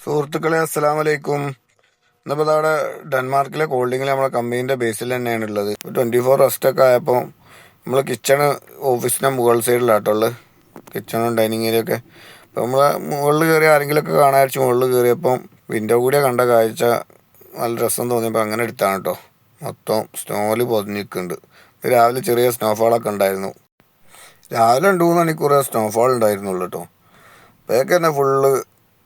സുഹൃത്തുക്കളെ അസ്സലാമു അലൈക്കും. ഇന്നിപ്പോൾ അവിടെ ഡെൻമാർക്കിലെ കോൾഡിങ്ങിൽ നമ്മളെ കമ്പനീൻ്റെ ബേസിൽ തന്നെയാണ് ഉള്ളത്. 24 റെസ്റ്റൊക്കെ ആയപ്പോൾ നമ്മൾ കിച്ചണ് ഓഫീസിൻ്റെ മുകൾ സൈഡിലാട്ടുള്ളത്, കിച്ചണും ഡൈനിങ് ഏരിയ ഒക്കെ. അപ്പോൾ നമ്മൾ മുകളിൽ കയറി ആരെങ്കിലുമൊക്കെ കാണാതിരിച്ച് മുകളിൽ കയറിയപ്പം വിൻഡോ കൂടെ കണ്ട കാഴ്ച നല്ല രസം തോന്നിയപ്പോൾ അങ്ങനെ എടുത്താണ് കേട്ടോ. മൊത്തം സ്നോയിൽ പൊതിഞ്ഞിരിക്കുന്നുണ്ട്. രാവിലെ ചെറിയ സ്നോഫാളൊക്കെ ഉണ്ടായിരുന്നു. രാവിലെ 2-3 മണിക്കൂർ സ്നോഫാൾ ഉണ്ടായിരുന്നുള്ളൂ കേട്ടോ. അപ്പോഴൊക്കെ തന്നെ ഫുള്ള്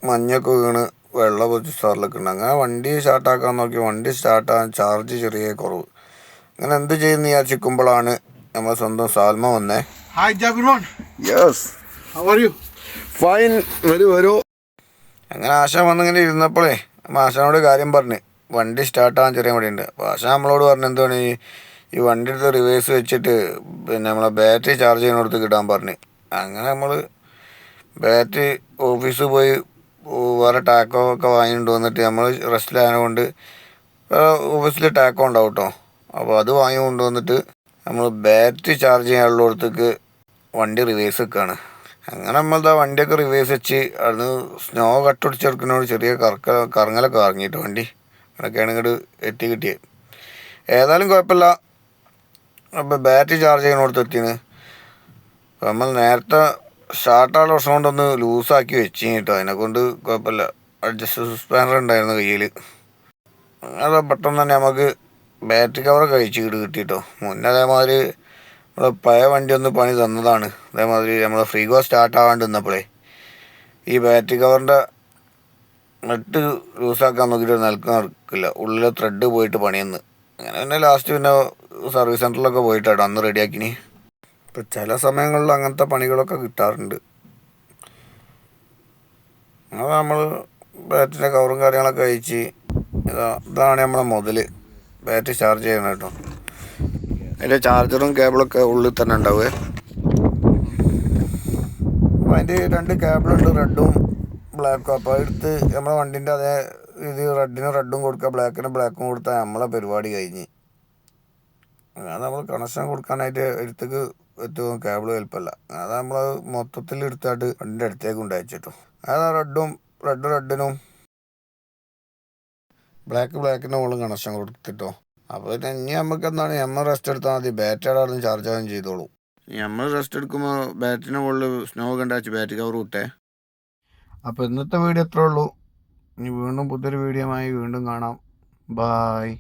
മഞ്ഞൊക്കെ വീണ് വെള്ളം പൊതിച്ച് സാറിലൊക്കെ ഉണ്ട്. അങ്ങനെ വണ്ടി സ്റ്റാർട്ടാക്കാൻ നോക്കി, വണ്ടി സ്റ്റാർട്ടാകാൻ ചാർജ് ചെറിയ കുറവ്. അങ്ങനെ എന്ത് ചെയ്യുന്ന വിചാരിച്ചിരിക്കുമ്പോഴാണ് നമ്മളെ സ്വന്തം സാൽമ വന്നേ. ഹായ് ജാബിർമാൻ. Yes, how are you? Fine, വരൂ. അങ്ങനെ ആശ വന്നിങ്ങനെ ഇരുന്നപ്പോഴേ ആശാനോട് കാര്യം പറഞ്ഞ് വണ്ടി സ്റ്റാർട്ടാകാൻ ചെറിയ മടിയുണ്ട്. അപ്പോൾ ആശ നമ്മളോട് പറഞ്ഞു എന്താണ് ഈ വണ്ടി എടുത്ത് റിവേഴ്സ് വെച്ചിട്ട് പിന്നെ നമ്മളെ ബാറ്ററി ചാർജ് ചെയ്യുന്നിടത്ത് ഇടാൻ പറഞ്ഞ്. അങ്ങനെ നമ്മൾ ബാറ്ററി ഓഫീസിൽ പോയി വേറെ ടാക്കോ ഒക്കെ വാങ്ങിയിട്ട് വന്നിട്ട് നമ്മൾ റെസ്റ്റിലായതുകൊണ്ട് ഓഫീസിൽ ടാക്കോ ഉണ്ടാവും കേട്ടോ. അപ്പോൾ അത് വാങ്ങി കൊണ്ടുവന്നിട്ട് നമ്മൾ ബാറ്ററി ചാർജ് ചെയ്യാനുള്ളിടത്തേക്ക് വണ്ടി റിവേഴ്സ് വെക്കുകയാണ്. അങ്ങനെ നമ്മളത് ആ വണ്ടിയൊക്കെ റിവേഴ്സ് വെച്ച് അത് സ്നോ കട്ടുപിടിച്ചെടുക്കുന്നതോട് ചെറിയ കറങ്ങലൊക്കെ ഇറങ്ങിയിട്ട് വണ്ടി അങ്ങനെയൊക്കെയാണ് ഇങ്ങോട്ട് എത്തി കിട്ടിയത്. ഏതായാലും കുഴപ്പമില്ല. അപ്പോൾ ബാറ്ററി ചാർജ് ചെയ്യുന്നിടത്ത് എത്തിയാണ്. അപ്പോൾ നമ്മൾ നേരത്തെ സ്റ്റാർട്ടാനുള്ള പ്രശ്നം കൊണ്ടൊന്ന് ലൂസാക്കി വെച്ച് കേട്ടോ. അതിനെക്കൊണ്ട് കുഴപ്പമില്ല. അഡ്ജസ്റ്റ് സ്പാനർ ഉണ്ടായിരുന്നു കയ്യിൽ. അത് പെട്ടെന്ന് തന്നെ നമുക്ക് ബാറ്ററി കവർ കഴിച്ച് കിട്ടിട്ടോ. മുന്നേ അതേമാതിരി നമ്മളെ പഴയ വണ്ടി ഒന്ന് പണി തന്നതാണ്. അതേമാതിരി നമ്മളെ ഫ്രീഗോ സ്റ്റാർട്ടാകാണ്ട് നിന്നപ്പോഴേ ഈ ബാറ്ററി കവറിൻ്റെ നെറ്റ് ലൂസാക്കാൻ നോക്കിയിട്ട് നടക്കില്ല. ഉള്ളിലെ ത്രെഡ് പോയിട്ട് പണിയെന്ന്. അങ്ങനെ പിന്നെ ലാസ്റ്റ് പിന്നെ സർവീസ് സെൻറ്ററിലൊക്കെ പോയിട്ടാട്ടോ അന്ന് റെഡിയാക്കിനി. ഇപ്പം ചില സമയങ്ങളിൽ അങ്ങനത്തെ പണികളൊക്കെ കിട്ടാറുണ്ട്. അത് നമ്മൾ ബാറ്ററിൻ്റെ കവറും കാര്യങ്ങളൊക്കെ അയച്ച് ഇതാണ് നമ്മളെ മുതൽ ബാറ്ററി ചാർജ് ചെയ്യണം കേട്ടോ. അതിൻ്റെ ചാർജറും കേബിളൊക്കെ ഉള്ളിൽ തന്നെ ഉണ്ടാവുക. അപ്പോൾ അതിൻ്റെ 2 കേബിളുണ്ട്, റെഡും ബ്ലാക്കും. അപ്പോൾ എടുത്ത് നമ്മളെ വണ്ടിൻ്റെ അതേ ഇത് റെഡിന് റെഡും കൊടുക്കുക, ബ്ലാക്കിന് ബ്ലാക്കും കൊടുത്താൽ നമ്മളെ പരിപാടി കഴിഞ്ഞ്. അങ്ങനെ നമ്മൾ കണക്ഷൻ കൊടുക്കാനായിട്ട് എടുത്തേക്ക് ഏറ്റവും കേബിൾ ഹെൽപ്പല്ല. അത് നമ്മൾ മൊത്തത്തിൽ എടുത്തായിട്ട് വണ്ടിൻ്റെ അടുത്തേക്ക് ഉണ്ടായിട്ടോ. അത് റെഡിനും ബ്ലാക്കിൻ്റെ മുകളിൽ കണക്ഷൻ കൊടുത്തിട്ടോ. അപ്പോൾ പിന്നെ ഇനി നമുക്ക് എന്താണ് നമ്മൾ റെസ്റ്റ് എടുത്താൽ മതി. ബാറ്ററിയുടെ അവിടെ നിന്ന് ചാർജ് ആവുകയും ചെയ്തോളൂ. നമ്മൾ റെസ്റ്റ് എടുക്കുമ്പോൾ ബാറ്ററിൻ്റെ മുകളിൽ സ്നോ കണ്ടാച്ച് ബാറ്ററി കവർ വിട്ടേ. അപ്പോൾ ഇന്നത്തെ വീഡിയോ എത്രേ ഉള്ളൂ. ഇനി വീണ്ടും പുതിയൊരു വീഡിയോ ആയി വീണ്ടും കാണാം. ബായ്.